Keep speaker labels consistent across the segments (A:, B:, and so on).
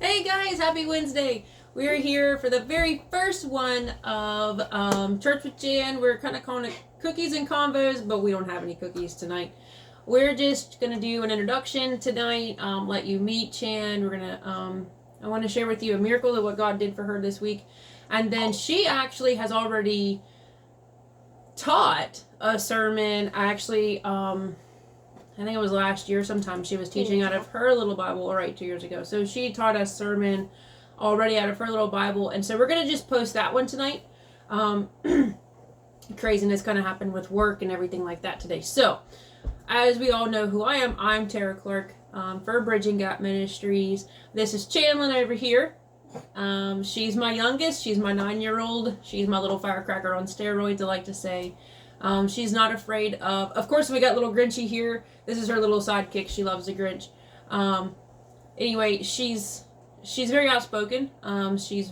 A: Hey guys, happy Wednesday. We're here for the very first one of Church with Jan. We're kind of calling it Cookies and Convos, but we don't have any cookies tonight. We're just going to do an introduction tonight, let you meet Chan. We're going to, I want to share with you a miracle of what God did for her this week. And then she actually has already taught a sermon, I think it was last year sometime. She was teaching out of her little Bible, 2 years ago. So she taught a sermon already out of her little Bible. And so we're going to just post that one tonight. Craziness kind of happened with work and everything like that today. So, as we all know who I am, I'm Tara Clark for Bridging Gap Ministries. This is Chandlin over here. She's my youngest. She's my 9-year-old. She's my little firecracker on steroids, I like to say. She's not afraid of course, we got little Grinchy here. This is her little sidekick. She loves the Grinch. Anyway, she's very outspoken. She's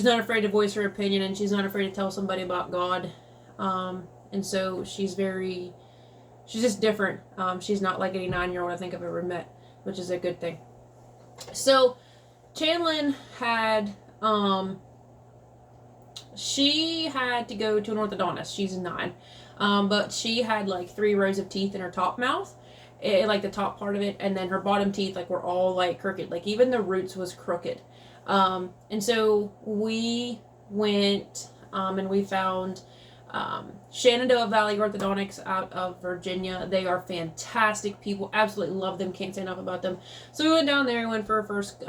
A: not afraid to voice her opinion, and she's not afraid to tell somebody about God. And so she's just different. She's not like any 9-year-old I think I've ever met, which is a good thing. So, Chandlin had, she had to go to an orthodontist. She's 9. But she had like 3 rows of teeth in her top mouth, like the top part of it, and then her bottom teeth were all like crooked. Like even the roots was crooked. And so we went and we found Shenandoah Valley Orthodontics out of Virginia. They are fantastic people. Absolutely love them. Can't say enough about them. So we went down there and went for our first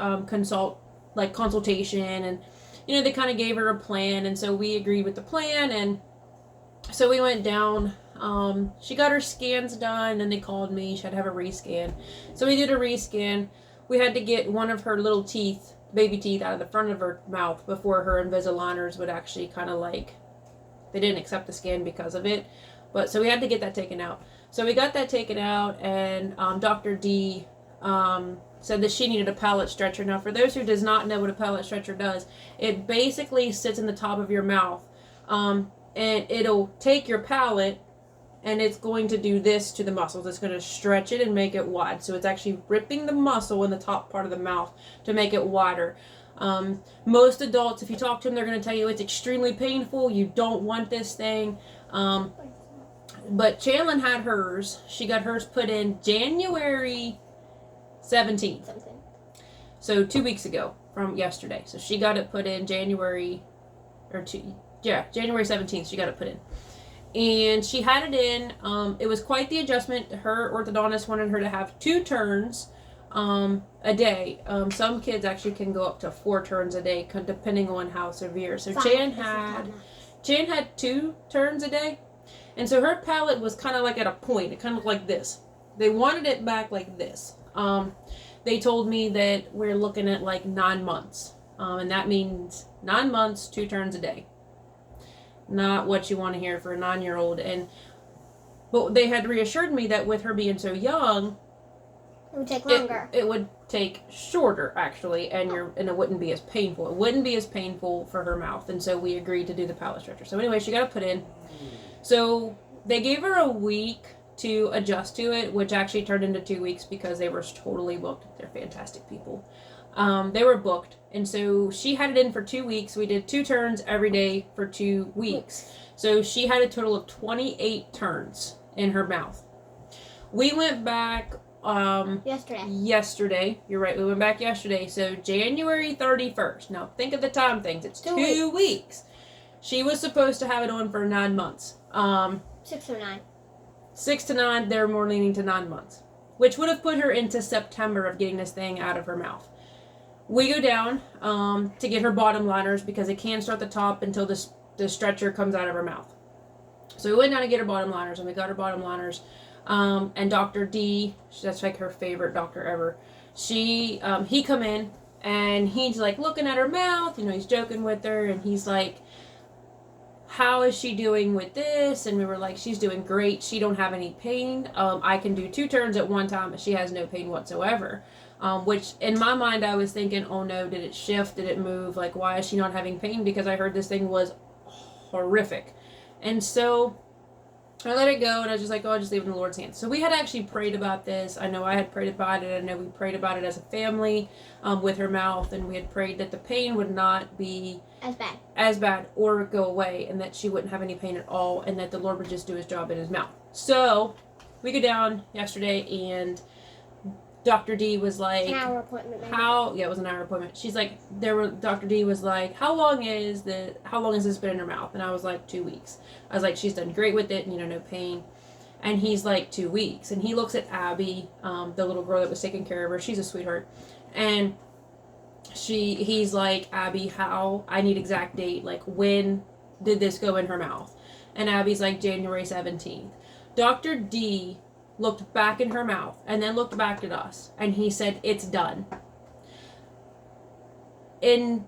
A: consultation, and they kind of gave her a plan, and so we agreed with the plan, and so we went down. She got her scans done, and they called me. She had to have a rescan. So we did a rescan. We had to get one of her little teeth, baby teeth, out of the front of her mouth before her Invisaligners would actually kind of they didn't accept the scan because of it. But so we had to get that taken out. So we got that taken out, and Dr. D said that she needed a palate stretcher. Now, for those who does not know what a palate stretcher does, it basically sits in the top of your mouth, and it'll take your palate, and it's going to do this to the muscles. It's going to stretch it and make it wide. So it's actually ripping the muscle in the top part of the mouth to make it wider. Most adults, if you talk to them, they're going to tell you it's extremely painful. You don't want this thing. But Chandlin had hers. She got hers put in January 17th. So 2 weeks ago from yesterday. So she got it put in January 17th she got it put in. And she had it in. It was quite the adjustment. Her orthodontist wanted her to have 2 turns a day. Some kids actually can go up to 4 turns a day depending on how severe. So Chan had 2 turns a day. And so her palate was kind of like at a point. It kind of like this. They wanted it back like this. They told me that we're looking at 9 months. And that means 9 months, 2 turns a day. Not what you want to hear for a 9-year-old. But they had reassured me that with her being so young,
B: it would take longer.
A: It would take shorter, actually, and it wouldn't be as painful. It wouldn't be as painful for her mouth, and so we agreed to do the palate stretcher. So anyway, she got it put in. So they gave her a week to adjust to it, which actually turned into 2 weeks because they were totally booked. They're fantastic people. They were booked, and so she had it in for 2 weeks. We did 2 turns every day for 2 weeks. So she had a total of 28 turns in her mouth. We went back yesterday. You're right, we went back yesterday. So January 31st. Now think of the time things. It's 2 weeks. She was supposed to have it on for 9 months.
B: 6 or 9.
A: 6 to 9, they're more leaning to 9 months, which would have put her into September of getting this thing out of her mouth. We go down to get her bottom liners because it can't start the top until the stretcher comes out of her mouth. So we went down to get her bottom liners, and we got her bottom liners. And Dr. D, that's her favorite doctor ever. He come in, and he's looking at her mouth. He's joking with her, and he's like, how is she doing with this? And we were like, she's doing great. She don't have any pain. I can do 2 turns at one time, but she has no pain whatsoever. Which in my mind, I was thinking, oh no, did it shift? Did it move? Why is she not having pain? Because I heard this thing was horrific. And so I let it go, and I was just like, oh, I'll just leave it in the Lord's hands. So we had actually prayed about this. I know I had prayed about it. I know we prayed about it as a family with her mouth, and we had prayed that the pain would not be as bad or go away, and that she wouldn't have any pain at all, and that the Lord would just do his job in his mouth. So we go down yesterday, and Dr. D was like,
B: an hour appointment. Maybe.
A: Yeah, it was an hour appointment. She's like, Dr. D was like, how long has this been in her mouth? And I was like, 2 weeks. I was like, she's done great with it, no pain. And he's like, 2 weeks. And he looks at Abby, the little girl that was taking care of her. She's a sweetheart. And he's like, Abby, I need exact date. Like, when did this go in her mouth? And Abby's like, January 17th. Dr. D looked back in her mouth and then looked back at us, and he said, it's done. In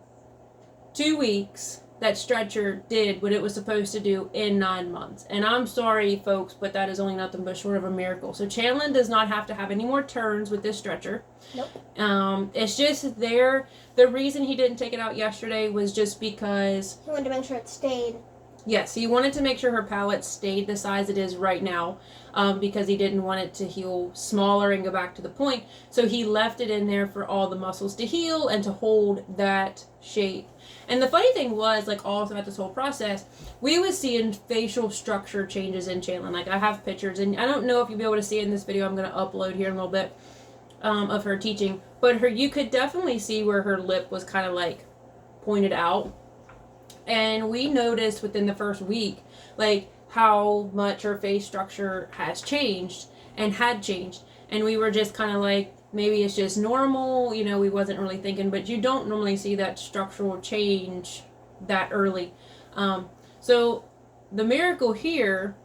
A: 2 weeks, that stretcher did what it was supposed to do in 9 months. And I'm sorry, folks, but that is only nothing but short of a miracle. So Chandlin does not have to have any more turns with this stretcher.
B: Nope.
A: It's just there. The reason he didn't take it out yesterday was just because
B: he wanted to make sure it stayed.
A: Yes, he wanted to make sure her palate stayed the size it is right now, because he didn't want it to heal smaller and go back to the point. So he left it in there for all the muscles to heal and to hold that shape. And the funny thing was, like, all throughout this whole process, we was seeing facial structure changes in Chandlin. Like, I have pictures, and I don't know if you'll be able to see it in this video I'm going to upload here in a little bit, of her teaching. But you could definitely see where her lip was kind of, like, pointed out. And we noticed within the first week, like, how much her face structure has changed and had changed. And we were just kind of like, maybe it's just normal, we wasn't really thinking, but you don't normally see that structural change that early. So the miracle here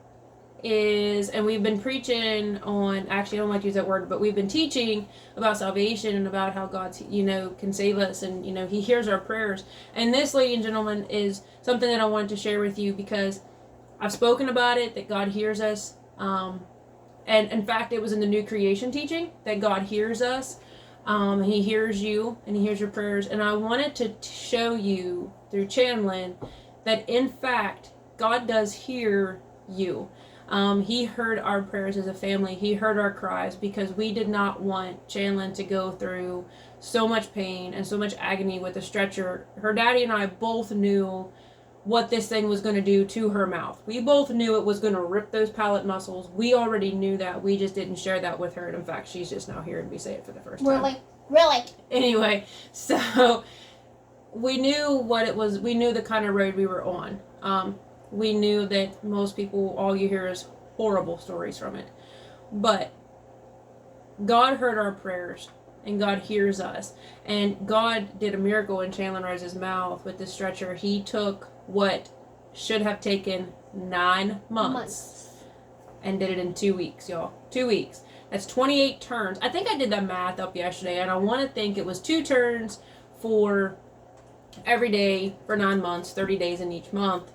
A: is, and we've been preaching on, actually I don't like to use that word, but we've been teaching about salvation and about how God, can save us, and, he hears our prayers. And this, ladies and gentlemen, is something that I wanted to share with you, because I've spoken about it, that God hears us. And in fact, it was in the new creation teaching that God hears us. He hears you, and he hears your prayers. And I wanted to show you through Chandlin that in fact, God does hear you. He heard our prayers as a family. He heard our cries, because we did not want Chandlin to go through so much pain and so much agony with the stretcher. Her daddy and I both knew what this thing was going to do to her mouth. We both knew it was going to rip those palate muscles. We already knew that. We just didn't share that with her. And in fact, she's just now hearing me say it for the first time.
B: Really?
A: Anyway, so we knew what it was. We knew the kind of road we were on. We knew that most people, all you hear is horrible stories from it. But God heard our prayers, and God hears us. And God did a miracle in Chandlin Rose's mouth with the stretcher. He took what should have taken 9 months and did it in 2 weeks, y'all. 2 weeks. That's 28 turns. I think I did that math up yesterday, and I want to think it was 2 turns for every day for 9 months, 30 days in each month.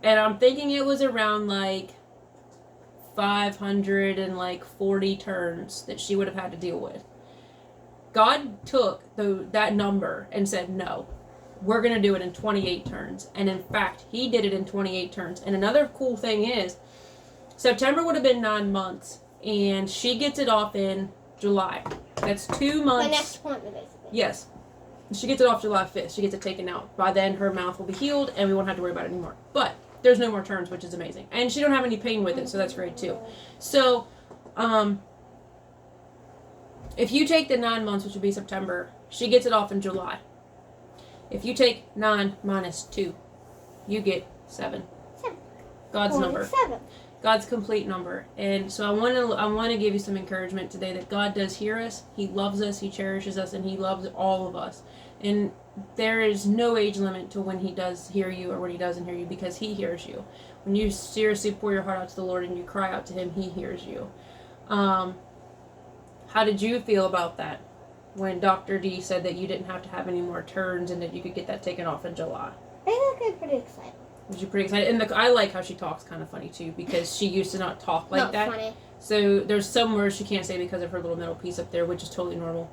A: And I'm thinking it was around like 540 turns that she would have had to deal with. God took that number and said, no, we're going to do it in 28 turns. And in fact, he did it in 28 turns. And another cool thing is, September would have been 9 months, and she gets it off in July. That's 2 months.
B: My next appointment, basically.
A: Yes. She gets it off July 5th. She gets it taken out. By then, her mouth will be healed, and we won't have to worry about it anymore. But there's no more turns, which is amazing. And she don't have any pain with it, so that's great too. So, if you take the 9 months, which would be September, she gets it off in July. If you take 9 minus 2, you get 7.
B: 7.
A: God's number.
B: 7.
A: God's complete number. And so I want to give you some encouragement today that God does hear us. He loves us. He cherishes us, and he loves all of us. And there is no age limit to when he does hear you or when he doesn't hear you, because he hears you. When you seriously pour your heart out to the Lord and you cry out to him, he hears you. How did you feel about that when Dr. D said that you didn't have to have any more turns and that you could get that taken off in July?
B: I think I'm pretty excited.
A: Was you pretty excited? And I like how she talks kind of funny too, because she used to not talk like that.
B: Funny.
A: So there's some words she can't say because of her little middle piece up there, which is totally normal.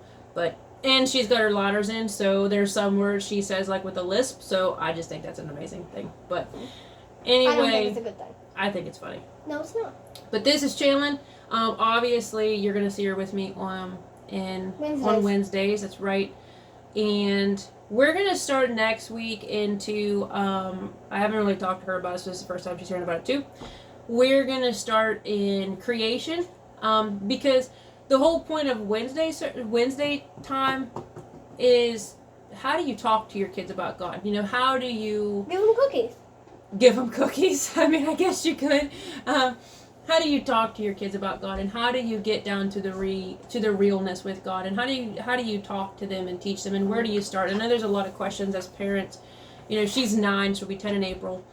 A: And she's got her ladders in, so there's some words she says like with a lisp. So I just think that's an amazing thing. But anyway,
B: I don't think it's a good thing.
A: I think it's funny.
B: No, it's not.
A: But this is Chandlin. Obviously, you're going to see her with me on Wednesdays. That's right. And we're going to start next week into, I haven't really talked to her about it, so this is the first time she's hearing about it too. We're going to start in creation, because the whole point of Wednesday time is, how do you talk to your kids about God? You know, how do you...
B: Give them cookies.
A: Give them cookies? I mean, I guess you could. How do you talk to your kids about God, and how do you get down to the realness with God, and how do you talk to them and teach them, and where do you start? I know there's a lot of questions as parents. You know, she's 9, she'll be 10 in April.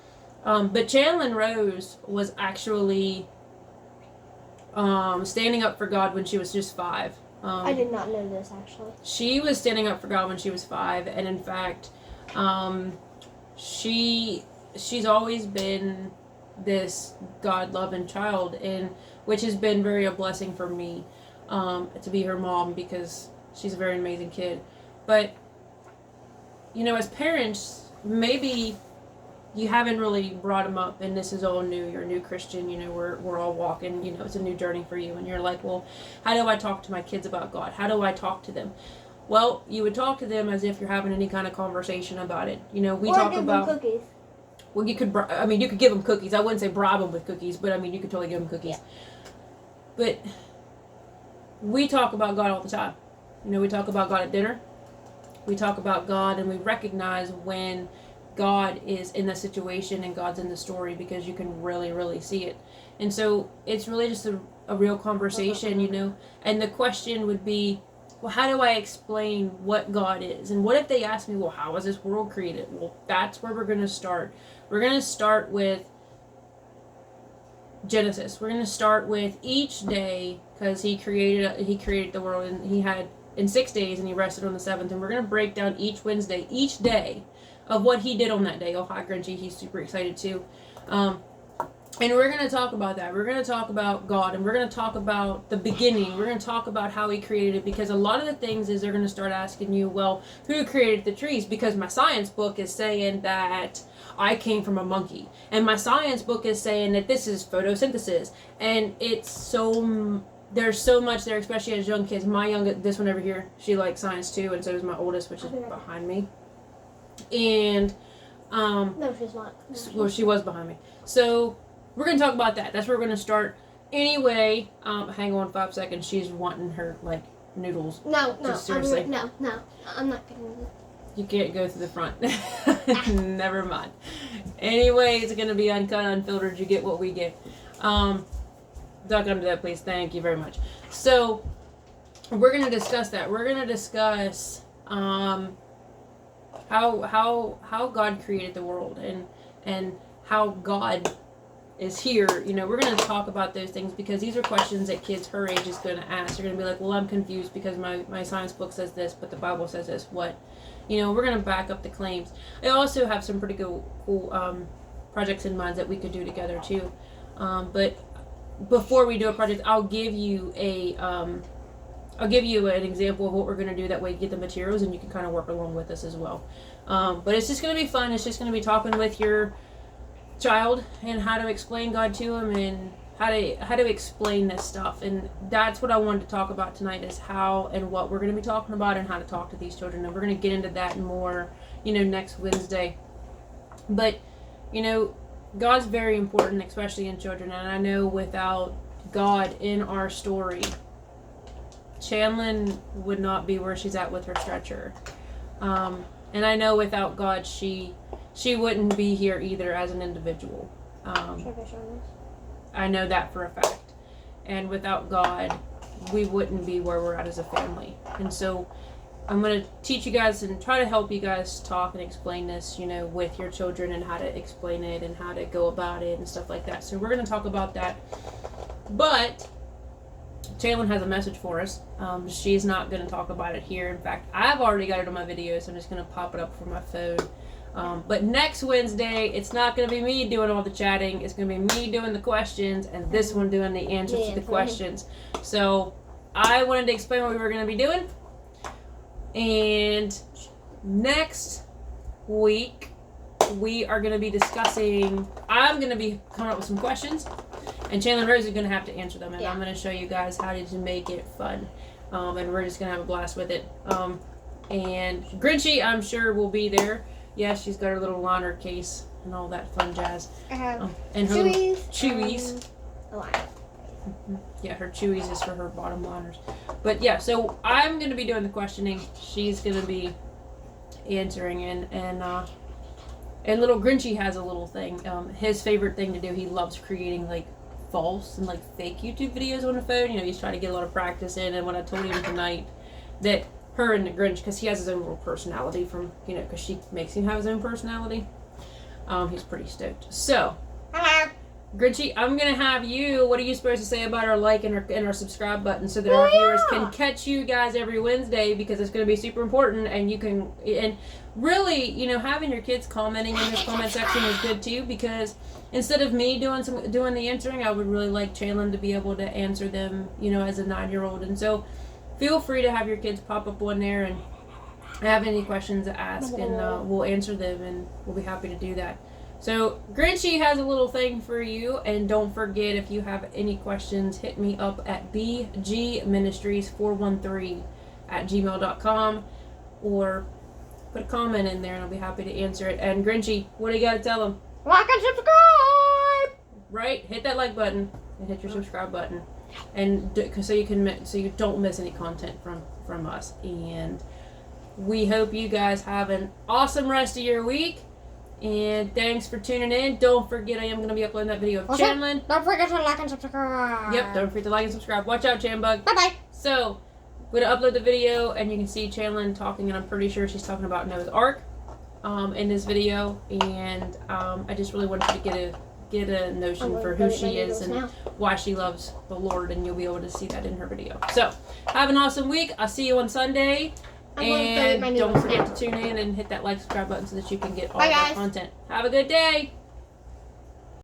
A: But Chandlin Rose was actually standing up for God when she was just 5.
B: I did not know this, actually.
A: She was standing up for God when she was 5, and in fact, she's always been this God-loving child, and which has been very a blessing for me, to be her mom, because she's a very amazing kid. But, you know, as parents, maybe you haven't really brought them up, and this is all new. You're a new Christian, you know, we're all walking, you know, it's a new journey for you, and you're like, well, how do I talk to my kids about God? How do I talk to them? Well, you would talk to them as if you're having any kind of conversation about it. You know, we
B: or
A: talk
B: give
A: about...
B: them cookies.
A: Well, you could give them cookies. I wouldn't say bribe them with cookies, but I mean, you could totally give them cookies.
B: Yeah.
A: But we talk about God all the time. You know, we talk about God at dinner. We talk about God, and we recognize when God is in the situation and God's in the story, because you can really, really see it. And so it's really just a real conversation, you know. And the question would be, well, how do I explain what God is? And what if they ask me, well, how was this world created? Well, that's where we're going to start. We're going to start with Genesis. We're going to start with each day, because he created the world, and he had in 6 days, and he rested on the 7th. And we're going to break down each day of what he did on that day. Oh, hi, Grinchy. He's super excited too. And we're going to talk about that. We're going to talk about God, and we're going to talk about the beginning. We're going to talk about how he created it, because a lot of the things is they're going to start asking you, well, who created the trees? Because my science book is saying that I came from a monkey. And my science book is saying that this is photosynthesis. And it's there's so much there, especially as young kids. This one over here, she likes science too, and so does my oldest, which is behind me. And,
B: no, she's not. No,
A: well, she was behind me. So... we're going to talk about that. That's where we're going to start. Anyway, hang on 5 seconds. She's wanting her, like, noodles.
B: No,
A: seriously.
B: No, I'm not getting it.
A: You can't go through the front. Never mind. Anyway, it's going to be uncut, unfiltered. You get what we get. Duck under that, please. Thank you very much. So, we're going to discuss that. We're going to discuss how God created the world, and how God is here. You know, we're going to talk about those things, because these are questions that kids her age is going to ask. They're going to be like, well, I'm confused because my science book says this, but the Bible says this. What? You know, we're going to back up the claims. I also have some pretty cool projects in mind that we could do together too. But before we do a project, I'll give you an example of what we're going to do. That way you get the materials, and you can kind of work along with us as well. But it's just going to be fun. It's just going to be talking with your child, and how to explain God to them, and how to explain this stuff. And that's what I wanted to talk about tonight, is how and what we're going to be talking about, and how to talk to these children. And we're going to get into that more, you know, next Wednesday. But, you know, God's very important, especially in children. And I know without God in our story, Chandlin would not be where she's at with her stretcher. And I know without God, she wouldn't be here either as an individual. I know that for a fact. And without God, we wouldn't be where we're at as a family. And so I'm going to teach you guys and try to help you guys talk and explain this, you know, with your children, and how to explain it and how to go about it and stuff like that. So we're going to talk about that. But Chandlin has a message for us. She's not going to talk about it here. In fact, I've already got it on my video, so I'm just going to pop it up from my phone. But next Wednesday, it's not going to be me doing all the chatting. It's going to be me doing the questions, and this one doing the answers to the questions. So I wanted to explain what we were going to be doing. And next week, we are going to be discussing, I'm going to be coming up with some questions, and Chandler and Rose are going to have to answer them, and I'm going to show you guys how to make it fun, and we're just going to have a blast with it. And Grinchy, I'm sure, will be there. Yeah, she's got her little liner case and all that fun jazz.
B: I have
A: and her chewies.
B: A liner.
A: Yeah, her chewies is for her bottom liners. But yeah, so I'm going to be doing the questioning. She's going to be answering, and little Grinchy has a little thing. His favorite thing to do, he loves creating like false and like fake YouTube videos on the phone. You know, he's trying to get a lot of practice in. And when I told him tonight that her and the Grinch, because he has his own little personality from, you know, because she makes him have his own personality, he's pretty stoked. So,
B: Hello.
A: Grinchy, I'm gonna have you. What are you supposed to say about our like and our subscribe button so that our viewers can catch you guys every Wednesday, because it's gonna be super important, and you can, and really, you know, having your kids commenting in this comment section is good too, because instead of me doing the answering, I would really like Chandler to be able to answer them, you know, as a 9-year-old, and so feel free to have your kids pop up on there and have any questions to ask, and we'll answer them, and we'll be happy to do that. So, Grinchy has a little thing for you, and don't forget, if you have any questions, hit me up at bgministries413@gmail.com, or put a comment in there, and I'll be happy to answer it. And Grinchy, what do you got to tell them?
B: Like and subscribe!
A: Right? Hit that like button, and hit your subscribe button, and so you don't miss any content from us. And we hope you guys have an awesome rest of your week. And thanks for tuning in. Don't forget, I am going to be uploading that video of Chandler.
B: Don't forget to like and subscribe.
A: Yep, don't forget to like and subscribe. Watch out, Chanbug.
B: Bye-bye.
A: So, we're going to upload the video, and you can see Chandler talking, and I'm pretty sure she's talking about Noah's Ark in this video. And I just really wanted you to get a notion for who she is and why she loves the Lord, and you'll be able to see that in her video. So, have an awesome week. I'll see you on Sunday. And don't forget to tune in and hit that like, subscribe button so that you can get all of our content. Have a good day.